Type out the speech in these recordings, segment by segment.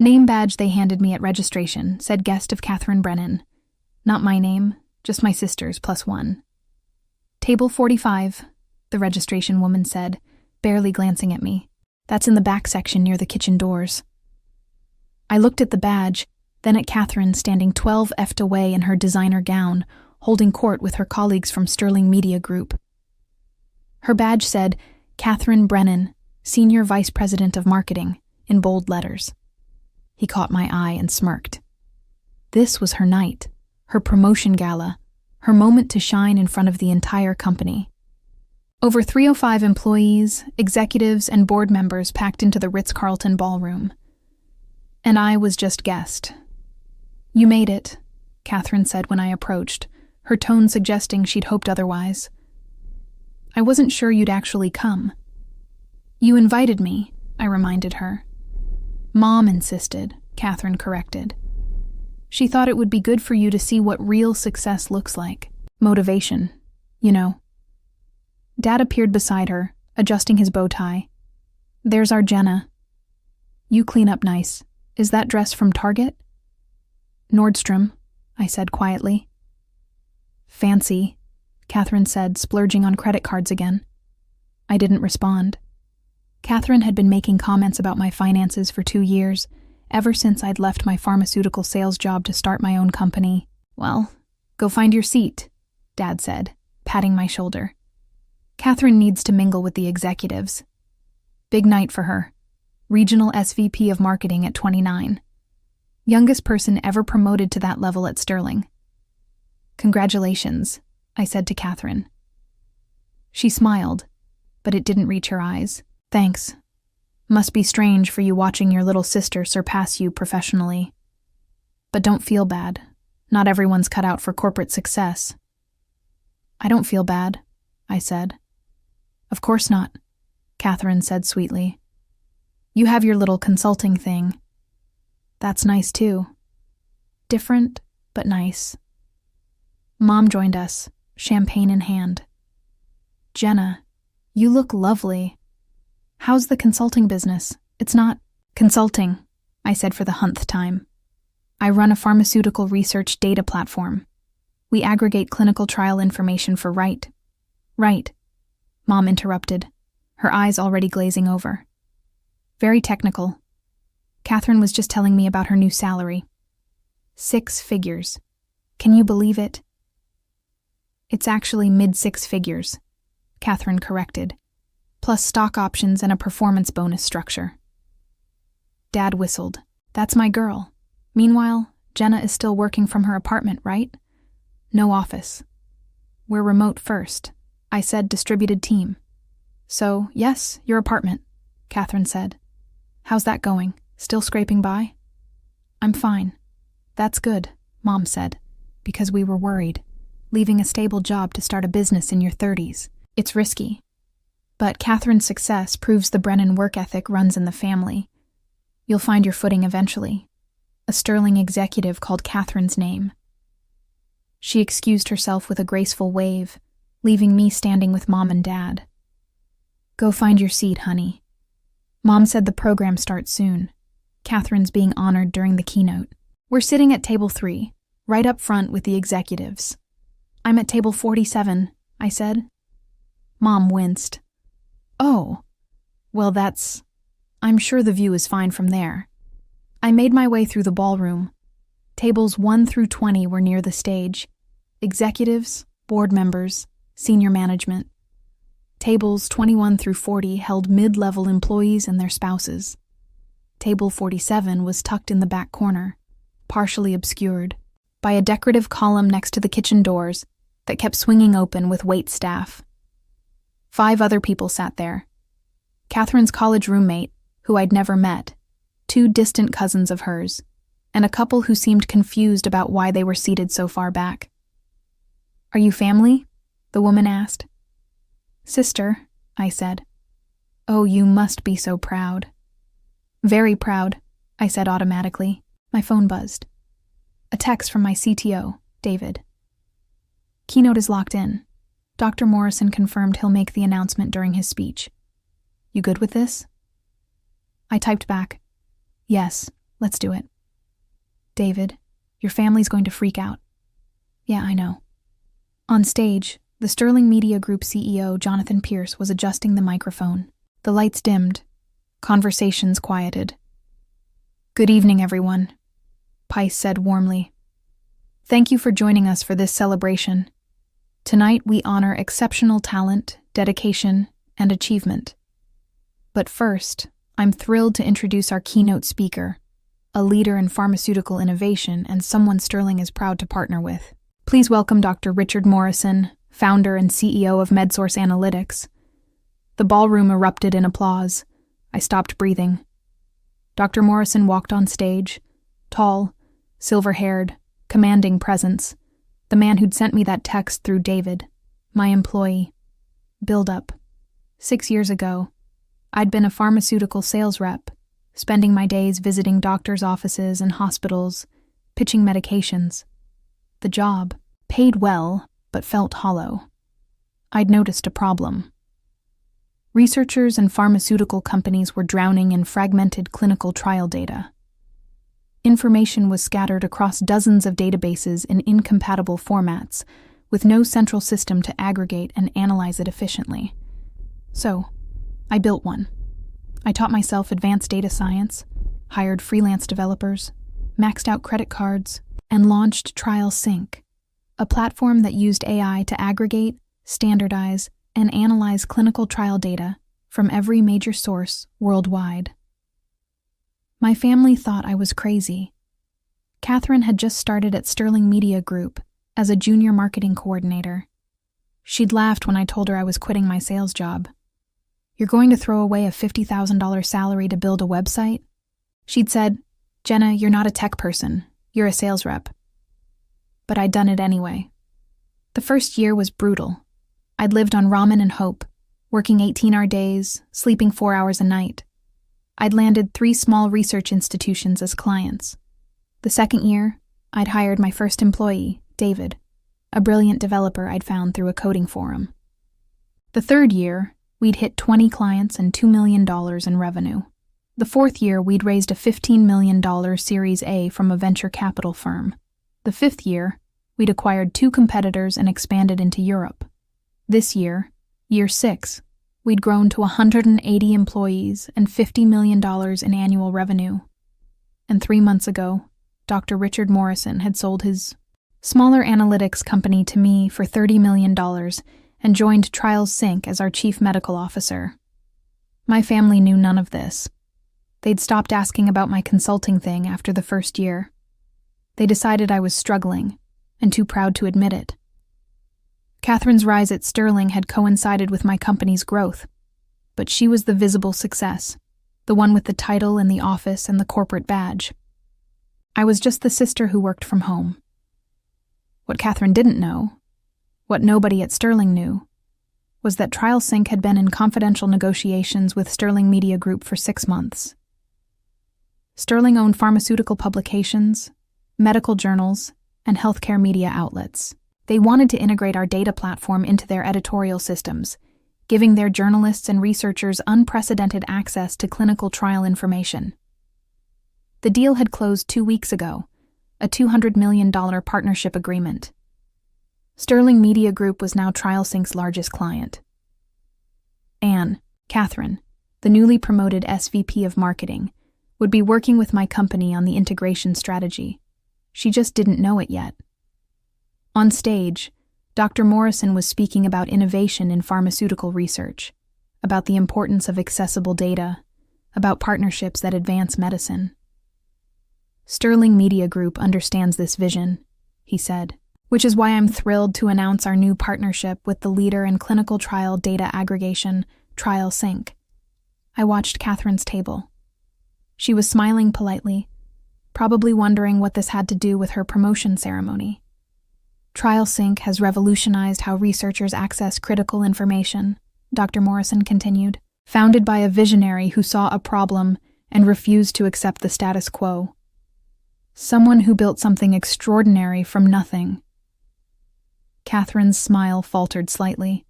Name badge they handed me at registration said guest of Catherine Brennan. Not my name, just my sister's +1. Table 45, the registration woman said, barely glancing at me. That's in the back section near the kitchen doors. I looked at the badge, then at Catherine standing 12 F'd away in her designer gown, holding court with her colleagues from Sterling Media Group. Her badge said, Catherine Brennan, Senior Vice President of Marketing, in bold letters. He caught my eye and smirked. This was her night, her promotion gala, her moment to shine in front of the entire company. Over 305 employees, executives, and board members packed into the Ritz-Carlton ballroom. And I was just guest. You made it, Catherine said when I approached, her tone suggesting she'd hoped otherwise. I wasn't sure you'd actually come. You invited me, I reminded her. Mom insisted, Catherine corrected. She thought it would be good for you to see what real success looks like. Motivation, you know. Dad appeared beside her, adjusting his bow tie. There's our Jenna. You clean up nice. Is that dress from Target? Nordstrom, I said quietly. Fancy, Catherine said, splurging on credit cards again. I didn't respond. Catherine had been making comments about my finances for 2 years, ever since I'd left my pharmaceutical sales job to start my own company. Well, go find your seat, Dad said, patting my shoulder. Catherine needs to mingle with the executives. Big night for her. Regional SVP of Marketing at 29. Youngest person ever promoted to that level at Sterling. Congratulations, I said to Catherine. She smiled, but it didn't reach her eyes. Thanks. Must be strange for you watching your little sister surpass you professionally. But don't feel bad. Not everyone's cut out for corporate success. I don't feel bad, I said. Of course not, Catherine said sweetly. You have your little consulting thing. That's nice too. Different, but nice. Mom joined us, champagne in hand. Jenna, you look lovely. How's the consulting business? It's not consulting, I said for the 100th time. I run a pharmaceutical research data platform. We aggregate clinical trial information for Right, Mom interrupted, her eyes already glazing over. Very technical. Catherine was just telling me about her new salary. 6 figures. Can you believe it? It's actually mid-6 figures, Catherine corrected, plus stock options and a performance bonus structure. Dad whistled. That's my girl. Meanwhile, Jenna is still working from her apartment, right? No office. We're remote first. I said distributed team. So, yes, your apartment, Catherine said. How's that going? Still scraping by? I'm fine. That's good, Mom said, because we were worried. Leaving a stable job to start a business in your 30s. It's risky. But Catherine's success proves the Brennan work ethic runs in the family. You'll find your footing eventually. A sterling executive called Catherine's name. She excused herself with a graceful wave, leaving me standing with Mom and Dad. Go find your seat, honey. Mom said the program starts soon. Catherine's being honored during the keynote. We're sitting at table 3, right up front with the executives. I'm at table 47, I said. Mom winced. Oh, well I'm sure the view is fine from there. I made my way through the ballroom. Tables 1 through 20 were near the stage. Executives, board members, senior management. Tables 21 through 40 held mid-level employees and their spouses. Table 47 was tucked in the back corner, partially obscured by a decorative column next to the kitchen doors that kept swinging open with wait staff. 5 other people sat there. Catherine's college roommate, who I'd never met, 2 distant cousins of hers, and a couple who seemed confused about why they were seated so far back. Are you family? The woman asked. Sister, I said. Oh, you must be so proud. Very proud, I said automatically. My phone buzzed. A text from my CTO, David. Keynote is locked in. Dr. Morrison confirmed he'll make the announcement during his speech. You good with this? I typed back. Yes, Let's do it. David, your family's going to freak out. Yeah, I know. On stage, the Sterling Media Group CEO, Jonathan Pierce, was adjusting the microphone. The lights dimmed. Conversations quieted. Good evening, everyone, Pice said warmly. Thank you for joining us for this celebration. Tonight we honor exceptional talent, dedication, and achievement. But first, I'm thrilled to introduce our keynote speaker, a leader in pharmaceutical innovation and someone Sterling is proud to partner with. Please welcome Dr. Richard Morrison, founder and CEO of MedSource Analytics. The ballroom erupted in applause. I stopped breathing. Dr. Morrison walked on stage, tall, silver-haired, commanding presence, the man who'd sent me that text through David, my employee. Build up. 6 years ago, I'd been a pharmaceutical sales rep, spending my days visiting doctors' offices and hospitals, pitching medications. The job paid well, but felt hollow. I'd noticed a problem. Researchers and pharmaceutical companies were drowning in fragmented clinical trial data. Information was scattered across dozens of databases in incompatible formats, with no central system to aggregate and analyze it efficiently. So, I built one. I taught myself advanced data science, hired freelance developers, maxed out credit cards, and launched Trial Sync, a platform that used AI to aggregate, standardize, and analyze clinical trial data from every major source worldwide. My family thought I was crazy. Catherine had just started at Sterling Media Group as a junior marketing coordinator. She'd laughed when I told her I was quitting my sales job. You're going to throw away a $50,000 salary to build a website? She'd said, Jenna, you're not a tech person. You're a sales rep. But I'd done it anyway. The first year was brutal. I'd lived on ramen and hope, working 18-hour days, sleeping 4 hours a night. I'd landed 3 small research institutions as clients. The second year, I'd hired my first employee, David, a brilliant developer I'd found through a coding forum. The third year, we'd hit 20 clients and $2 million in revenue. The fourth year, we'd raised a $15 million Series A from a venture capital firm. The fifth year, we'd acquired 2 competitors and expanded into Europe. This year, year 6, we'd grown to 180 employees and $50 million in annual revenue. And 3 months ago, Dr. Richard Morrison had sold his smaller analytics company to me for $30 million and joined Trial Sync as our chief medical officer. My family knew none of this. They'd stopped asking about my consulting thing after the first year. They decided I was struggling and too proud to admit it. Catherine's rise at Sterling had coincided with my company's growth, but she was the visible success, the one with the title and the office and the corporate badge. I was just the sister who worked from home. What Catherine didn't know, what nobody at Sterling knew, was that Trial Sync had been in confidential negotiations with Sterling Media Group for 6 months. Sterling owned pharmaceutical publications, medical journals, and healthcare media outlets. They wanted to integrate our data platform into their editorial systems, giving their journalists and researchers unprecedented access to clinical trial information. The deal had closed 2 weeks ago, a $200 million partnership agreement. Sterling Media Group was now Trial Sync's largest client. Catherine, the newly promoted SVP of Marketing, would be working with my company on the integration strategy. She just didn't know it yet. On stage, Dr. Morrison was speaking about innovation in pharmaceutical research, about the importance of accessible data, about partnerships that advance medicine. Sterling Media Group understands this vision, he said, which is why I'm thrilled to announce our new partnership with the leader in clinical trial data aggregation, Trial Sync. I watched Catherine's table. She was smiling politely, probably wondering what this had to do with her promotion ceremony. Trial Sync has revolutionized how researchers access critical information, Dr. Morrison continued, founded by a visionary who saw a problem and refused to accept the status quo. Someone who built something extraordinary from nothing. Catherine's smile faltered slightly.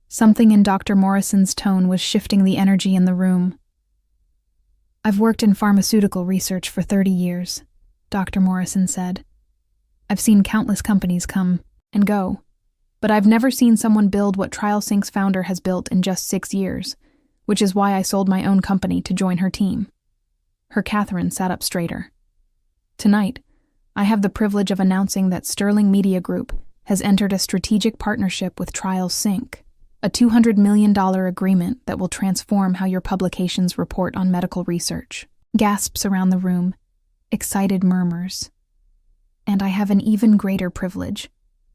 Something in Dr. Morrison's tone was shifting the energy in the room. I've worked in pharmaceutical research for 30 years, Dr. Morrison said. I've seen countless companies come and go, but I've never seen someone build what TrialSync's founder has built in just 6 years, which is why I sold my own company to join her team. Her Catherine sat up straighter. Tonight, I have the privilege of announcing that Sterling Media Group has entered a strategic partnership with TrialSync, a $200 million agreement that will transform how your publications report on medical research. Gasps around the room, excited murmurs. And I have an even greater privilege,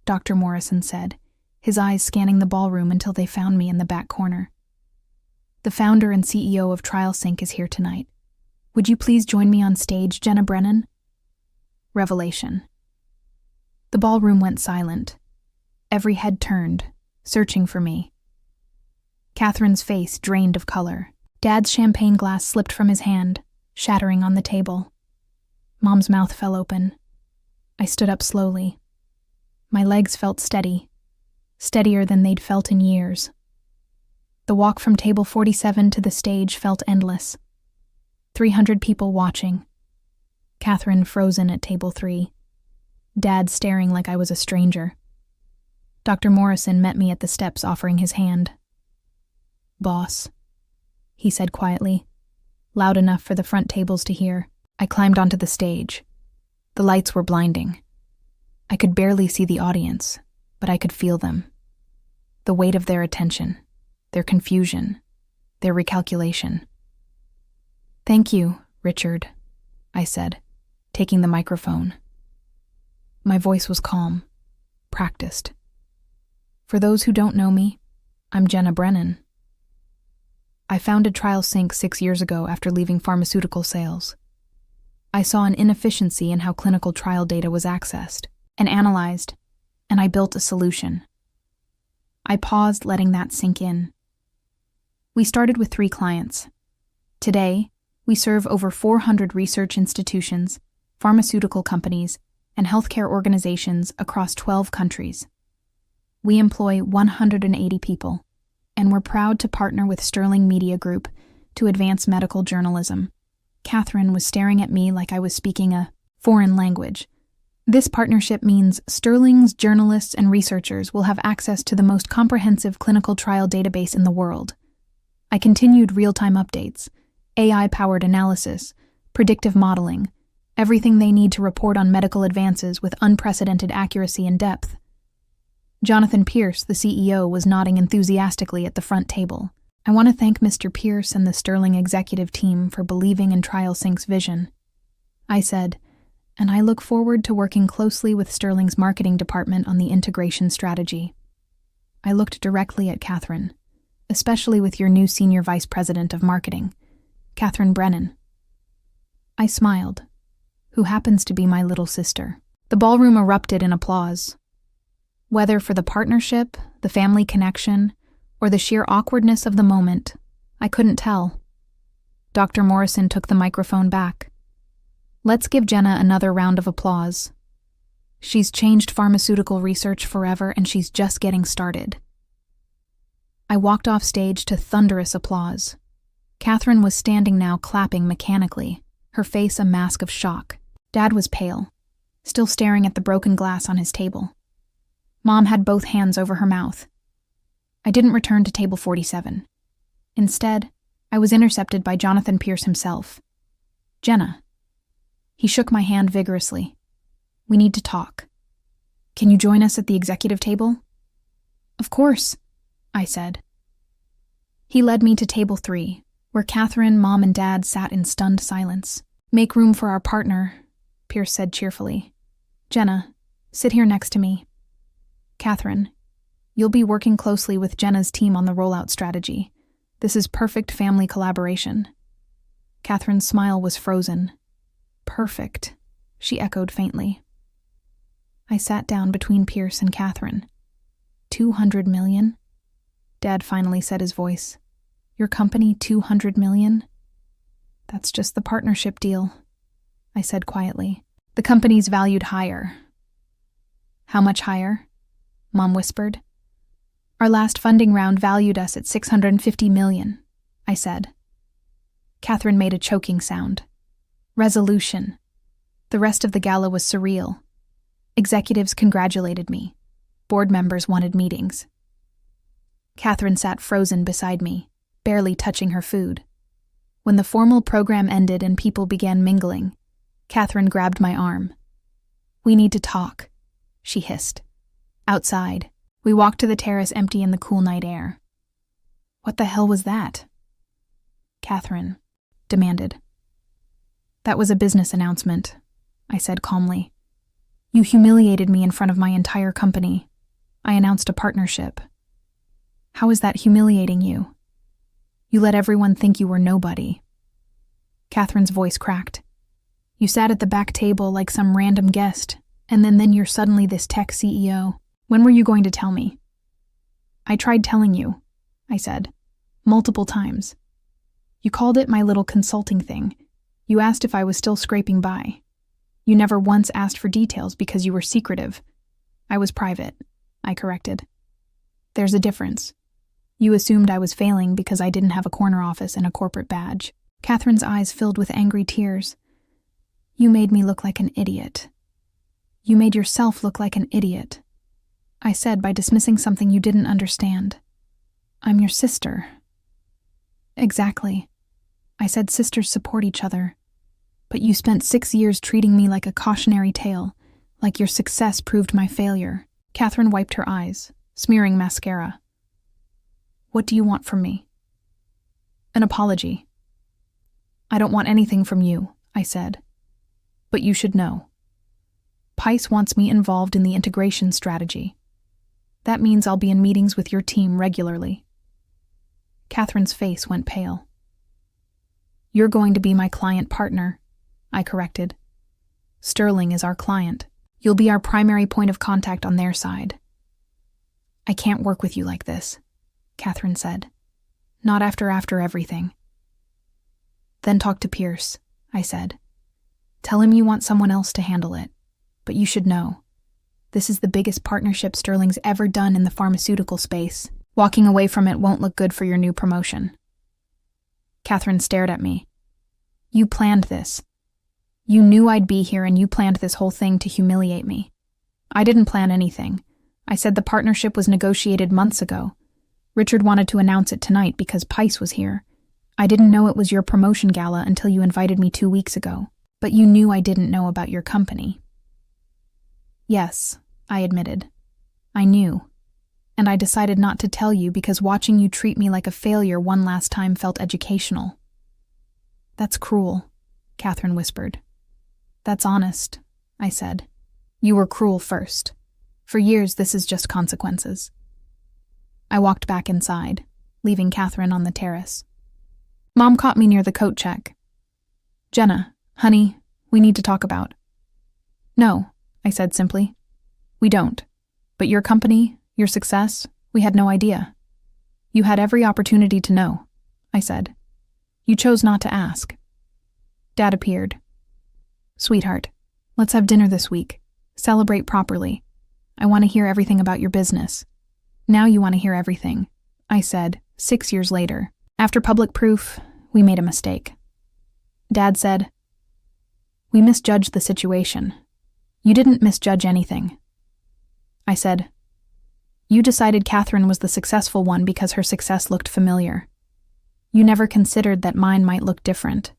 Dr. Morrison said, his eyes scanning the ballroom until they found me in the back corner. The founder and CEO of TrialSync is here tonight. Would you please join me on stage, Jenna Brennan? Revelation. The ballroom went silent. Every head turned, searching for me. Catherine's face drained of color. Dad's champagne glass slipped from his hand, shattering on the table. Mom's mouth fell open. I stood up slowly. My legs felt steady, steadier than they'd felt in years. The walk from table 47 to the stage felt endless. 300 people watching. Catherine frozen at table 3. Dad staring like I was a stranger. Dr. Morrison met me at the steps, offering his hand. "Boss," he said quietly, loud enough for the front tables to hear. I climbed onto the stage. The lights were blinding. I could barely see the audience, but I could feel them. The weight of their attention, their confusion, their recalculation. "Thank you, Richard," I said, taking the microphone. My voice was calm, practiced. For those who don't know me, I'm Jenna Brennan. I founded TrialSync 6 years ago after leaving pharmaceutical sales. I saw an inefficiency in how clinical trial data was accessed and analyzed, and I built a solution. I paused, letting that sink in. We started with 3 clients. Today, we serve over 400 research institutions, pharmaceutical companies, and healthcare organizations across 12 countries. We employ 180 people, and we're proud to partner with Sterling Media Group to advance medical journalism. Catherine was staring at me like I was speaking a foreign language. This partnership means Sterling's journalists and researchers will have access to the most comprehensive clinical trial database in the world. I continued real-time updates, AI-powered analysis, predictive modeling, everything they need to report on medical advances with unprecedented accuracy and depth. Jonathan Pierce, the CEO, was nodding enthusiastically at the front table. I want to thank Mr. Pierce and the Sterling executive team for believing in TrialSync's vision, I said, and I look forward to working closely with Sterling's marketing department on the integration strategy. I looked directly at Catherine, especially with your new senior vice president of marketing, Catherine Brennan. I smiled, who happens to be my little sister. The ballroom erupted in applause. Whether for the partnership, the family connection, or the sheer awkwardness of the moment, I couldn't tell. Dr. Morrison took the microphone back. Let's give Jenna another round of applause. She's changed pharmaceutical research forever, and she's just getting started. I walked off stage to thunderous applause. Catherine was standing now, clapping mechanically, her face a mask of shock. Dad was pale, still staring at the broken glass on his table. Mom had both hands over her mouth. I didn't return to table 47. Instead, I was intercepted by Jonathan Pierce himself. "Jenna." He shook my hand vigorously. "We need to talk. Can you join us at the executive table?" "Of course," I said. He led me to table 3, where Catherine, Mom, and Dad sat in stunned silence. "Make room for our partner," Pierce said cheerfully. "Jenna, sit here next to me. Catherine, you'll be working closely with Jenna's team on the rollout strategy. This is perfect family collaboration." Catherine's smile was frozen. "Perfect," she echoed faintly. I sat down between Pierce and Catherine. 200 million? Dad finally said, his voice. "Your company, 200 million? "That's just the partnership deal," I said quietly. "The company's valued higher." "How much higher?" Mom whispered. "Our last funding round valued us at 650 million, I said. Catherine made a choking sound. Resolution. The rest of the gala was surreal. Executives congratulated me. Board members wanted meetings. Catherine sat frozen beside me, barely touching her food. When the formal program ended and people began mingling, Catherine grabbed my arm. "We need to talk," she hissed. Outside, we walked to the terrace empty in the cool night air. "What the hell was that?" Catherine demanded. "That was a business announcement," I said calmly. "You humiliated me in front of my entire company. I announced a partnership." "How is that humiliating you? You let everyone think you were nobody." Catherine's voice cracked. "You sat at the back table like some random guest, and then you're suddenly this tech CEO. When were you going to tell me?" "I tried telling you," I said, "multiple times. You called it my little consulting thing. You asked if I was still scraping by. You never once asked for details because you were secretive. I was private," I corrected. "There's a difference. You assumed I was failing because I didn't have a corner office and a corporate badge." Catherine's eyes filled with angry tears. "You made me look like an idiot. You made yourself look like an idiot," I said by dismissing something you didn't understand. "I'm your sister." "Exactly. I said sisters support each other. But you spent 6 years treating me like a cautionary tale, like your success proved my failure." Catherine wiped her eyes, smearing mascara. "What do you want from me?" "An apology." "I don't want anything from you," I said. "But you should know. Pice wants me involved in the integration strategy. That means I'll be in meetings with your team regularly." Catherine's face went pale. "You're going to be my client partner," I corrected. "Sterling is our client. You'll be our primary point of contact on their side." "I can't work with you like this," Catherine said. "Not after everything." "Then talk to Pierce," I said. "Tell him you want someone else to handle it. But you should know, this is the biggest partnership Sterling's ever done in the pharmaceutical space. Walking away from it won't look good for your new promotion." Catherine stared at me. "You planned this. You knew I'd be here and you planned this whole thing to humiliate me." "I didn't plan anything. I said the partnership was negotiated months ago. Richard wanted to announce it tonight because Pice was here. I didn't know it was your promotion gala until you invited me 2 weeks ago. But you knew I didn't know about your company." "Yes," I admitted. "I knew. And I decided not to tell you because watching you treat me like a failure one last time felt educational." "That's cruel," Catherine whispered. "That's honest," I said. "You were cruel first. For years, this is just consequences." I walked back inside, leaving Catherine on the terrace. Mom caught me near the coat check. "Jenna, honey, we need to talk about." "No," I said simply. "We don't. But your company, your success, we had no idea." "You had every opportunity to know," I said. "You chose not to ask." Dad appeared. "Sweetheart, let's have dinner this week. Celebrate properly. I want to hear everything about your business." "Now you want to hear everything," I said, 6 years later. After public proof, we made a mistake. Dad said, "We misjudged the situation." "You didn't misjudge anything." I said, "You decided Catherine was the successful one because her success looked familiar. You never considered that mine might look different."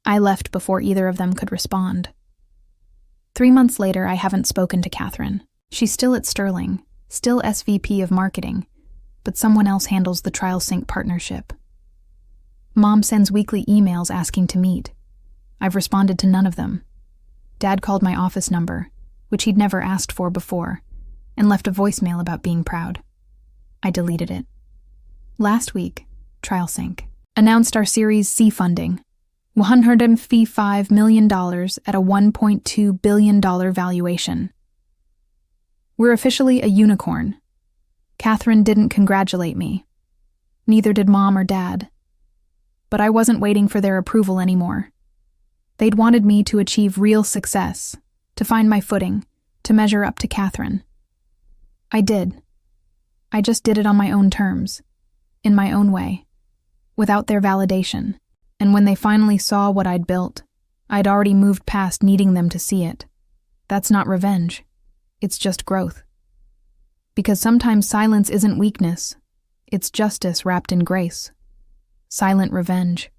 I left before either of them could respond. 3 months later, I haven't spoken to Catherine. She's still at Sterling, still SVP of marketing, but someone else handles the TrialSync partnership. Mom sends weekly emails asking to meet. I've responded to none of them. Dad called my office number, which he'd never asked for before, and left a voicemail about being proud. I deleted it. Last week, TrialSync announced our Series C funding, $155 million at a $1.2 billion valuation. We're officially a unicorn. Catherine didn't congratulate me. Neither did Mom or Dad. But I wasn't waiting for their approval anymore. They'd wanted me to achieve real success, to find my footing, to measure up to Catherine. I did. I just did it on my own terms, in my own way, without their validation. And when they finally saw what I'd built, I'd already moved past needing them to see it. That's not revenge. It's just growth. Because sometimes silence isn't weakness. It's justice wrapped in grace. Silent revenge.